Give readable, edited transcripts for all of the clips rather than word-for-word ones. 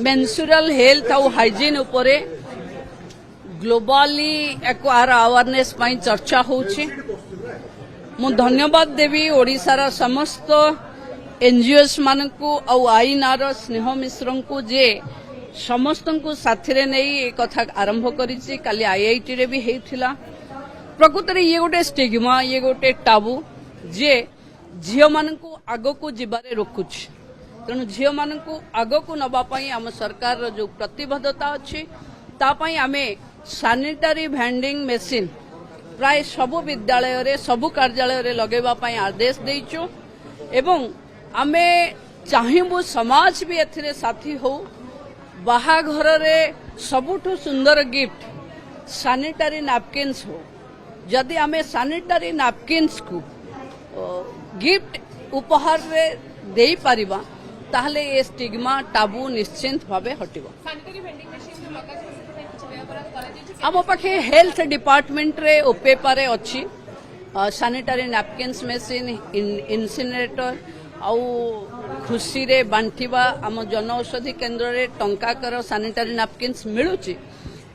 Menstrual health और hygiene उपरे globally एक अवेयरनेस चर्चा होछि। मु धन्यवाद देवी ओडिशार समस्त एनजीओस मानकू और आईनार स्नेह मिश्र को जे समस्त को साथी नहीं कथा आरंभ करिछि। काली आईआईटी रे भी हेइथिला। प्रकृत रे ये गोटे स्टिग्मा ये गोटे टाबू जे झियो मानकू आगो को जिबारे रोकुछि। तेणु झियो मानकू आगो को नबा पई आम सरकार जो प्रतिबद्धता अछि ता पई आमे सैनिटरी वेंडिंग मशीन प्राय सबु विद्यालय रे सबु कार्यालय रे लगेबा पई आदेश देइछु एवं आमे चाहिबु समाज भी एथिरे साथी हो। बाहाघर रे सबुठु सुंदर गिफ्ट सैनिटरी नैपकिन्स हो। जदि आमे सैनिटरी नैपकिन्स को गिफ्ट उपहार रे देई परिबा ताहले ए स्टिग्मा टाबू निश्चिंत भावे हटिबो। आम पाखे हेल्थ डिपार्टमेंट रे ओपे पारे अछि सैनिटरी नैपकिन्स मशीन इनसिनरेटर आउ खुशी रे बांटिबा आम जन औषधि केन्द्र रे टंकाकर सैनिटरी नैपकिन्स मिलुची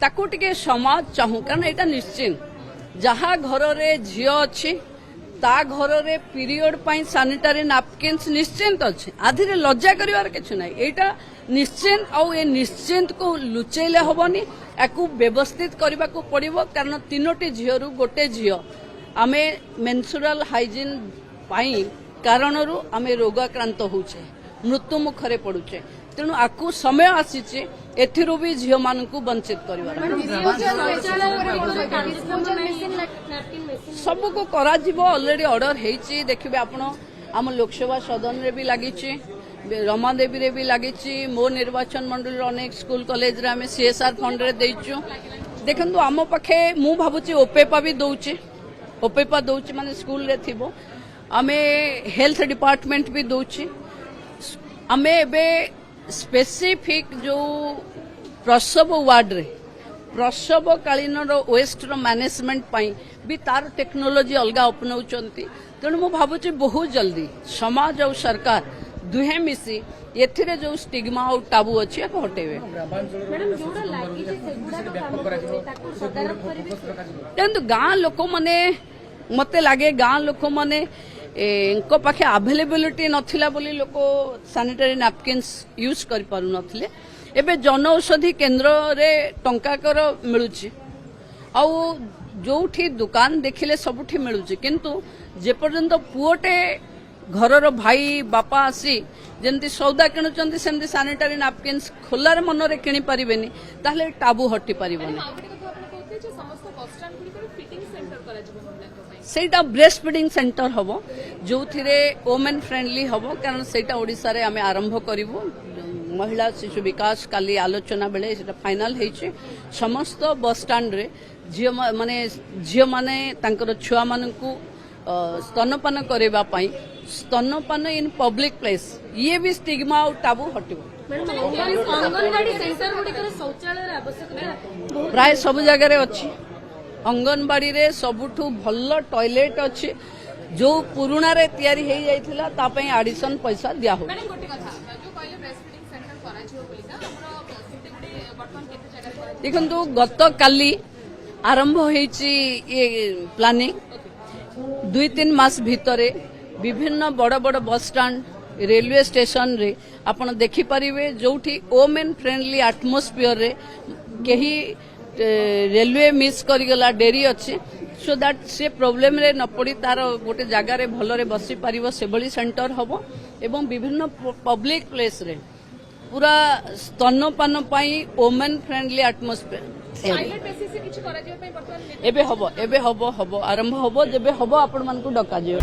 ताकू टिके समाज चाहू कारण एटा निश्चिंत जहा घर रे झियो अछि ता घर रे पीरियड पाई सैनिटरी नैपकिन्स निश्चिंत अछि। आधिरे लज्जा करिवार किछु नै। एटा निश्चिंत आउ ए निश्चिंत को लुचैले हबनी एकु व्यवस्थित करबा को पड़िबो कारण तीनोटी झियो गोटे झियो आमे मेन्सुरल हाइजीन पाई कारणरू आमे रोगाक्रांत होउछे मृत्यु मुखरे पड़ुछे। तेणु आकु समय आसीचे एथिरु भी झियो मानकू वंचित करिवार सब को करा जिवो। Already order हेछि। देखिबे आपण आम लोकसभा सदन रे भी लागिछि रमादेवी रे भी लागिछि मो निर्वाचन मंडल अनेक स्कूल कॉलेज रे आमे सीएसआर फंड रे देइछु। देखंतु आम पाखे मु भाबुछि ओपेपा भी दउछि ओपेपा दउछि माने स्कूल रे थिबो आमे हेल्थ डिपार्टमेंट भी दउछि। आमे एबे स्पेसिफिक जो प्रसव वार्ड रे प्रसव कालीन वेस्ट मैनेजमेंट पाई भी तार टेक्नोलोजी अलग अपनाउछंती। तेणु मु भाबुछि बहुत जल्दी समाज और सरकार दुहे मिसी एथिरे जो स्टिग्मा और टाबू अछि हटेबे। देखो गाँ लोक माने मते लागे गाँ लोक माने इनको पाखे अवेलेबिलिटी नथिला बोली लोक सैनिटरी नैपकिन्स यूज कर पारु नथिले। एबे जन औषधि केन्द्र रे टंकाकर मिलुची आउ जोठी दुकान देखिले सबुठी मिलुची किंतु जे पर्यंत पुओटे घरर भाई बापा आसी जेंति सौदा किणुचंती सेमति सैनिटरी नैपकिन्स खोलार मनरे किनि पारिबेनी ताहले टाबू हटि पारिबोनी। सेटा ब्रेस्ट फीडिंग सेंटर हबो जो थिरे वोमेन फ्रेंडली हबो कारण सेटा ओडिसा रे आमे आरंभ करिवो। महिला शिशु विकास काली आलोचना बेले सेटा फाइनल हेछि। समस्त बस स्टैंड रे झियो माने तांकर छुआ मानकू स्तनपान करेबा पई स्तनपान इन पब्लिक प्लेस ये भी स्टिग्मा और टाबू हटिबो। प्राय सब जगह रे अछि। अंगनवाड़ी रे सबुठु भल टॉयलेट अछि जो पुरुना रे तयारी हेई जाइथिला ता पई एडिशन पैसा दिया हो। देखंतु गत काली आरंभ हेछि ये प्लानिंग 2-3 मास भितरे विभिन्न बड़ बड़ बस स्टैंड रेलवे स्टेशन रे आपण देखि परिबे जोठी वोमेन फ्रेंडली एटमॉस्फियर रे केही रेलवे मिस करिगला डेरी अच्छी सो दैट से प्रोब्लेम रे न पड़ी तार गोटे जगार भल रे बसी पारिबो से भली सेंटर हबो एवं विभिन्न पब्लिक प्लेस रे पूरा स्तनपान पाई वोमेन फ्रेंडली एटमॉस्फियर एबे हबो आरंभ हबो जेबे हबो आपण मानकू डका जियो।